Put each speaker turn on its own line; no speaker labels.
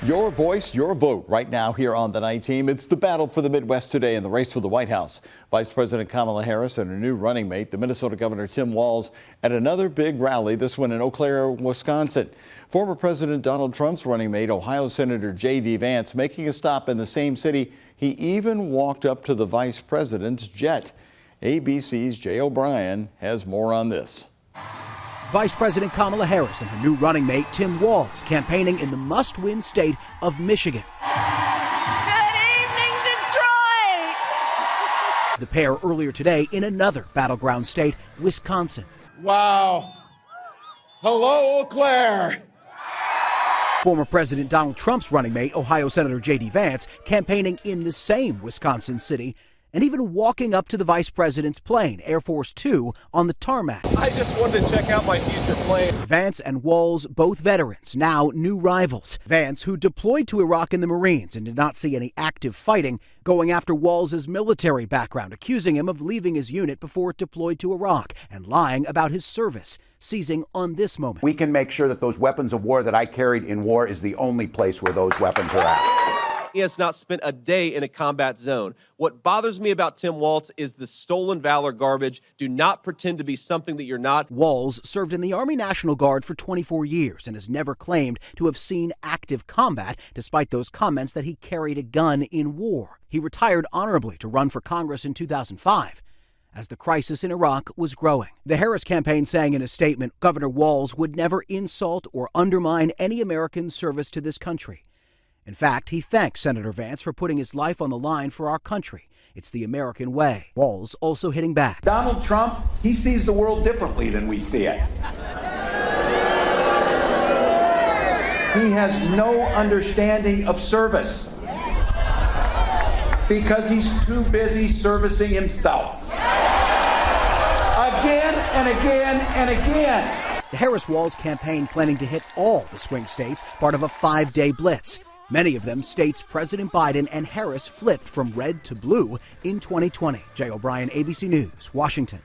Your voice, your vote right now here on the Night Team. It's the battle for the Midwest today in the race for the White House. Vice President Kamala Harris and her new running mate, the Minnesota Governor Tim Walz, at another big rally, this one in Eau Claire, Wisconsin. Former President Donald Trump's running mate, Ohio Senator J.D. Vance, making a stop in the same city. He even walked up to the vice president's jet. ABC's Jay O'Brien has more on this.
Vice President Kamala Harris and her new running mate, Tim Walz, campaigning in the must-win state of Michigan.
Good evening, Detroit!
The pair earlier today in another battleground state, Wisconsin.
Wow. Hello, Eau Claire.
Former President Donald Trump's running mate, Ohio Senator J.D. Vance, campaigning in the same Wisconsin city, and even walking up to the vice president's plane, Air Force Two, on the tarmac.
I just wanted to check out my future plane.
Vance and Walz, both veterans, now new rivals. Vance, who deployed to Iraq in the Marines and did not see any active fighting, going after Walz's military background, accusing him of leaving his unit before it deployed to Iraq and lying about his service, seizing on this moment.
We can make sure that those weapons of war that I carried in war is the only place where those weapons are at.
He has not spent a day in a combat zone. What bothers me about Tim Walz is the stolen valor garbage. Do not pretend to be something that you're not.
Walz served in the Army National Guard for 24 years and has never claimed to have seen active combat, despite those comments that he carried a gun in war. He retired honorably to run for Congress in 2005. As the crisis in Iraq was growing. The Harris campaign saying in a statement, Governor Walz would never insult or undermine any American service to this country. In fact, he thanked Senator Vance for putting his life on the line for our country. It's the American way. Walz also hitting back.
Donald Trump, he sees the world differently than we see it. He has no understanding of service because he's too busy servicing himself. Again and again and again.
The Harris-Walz campaign planning to hit all the swing states, part of a 5-day blitz. Many of them states President Biden and Harris flipped from red to blue in 2020. Jay O'Brien, ABC News, Washington.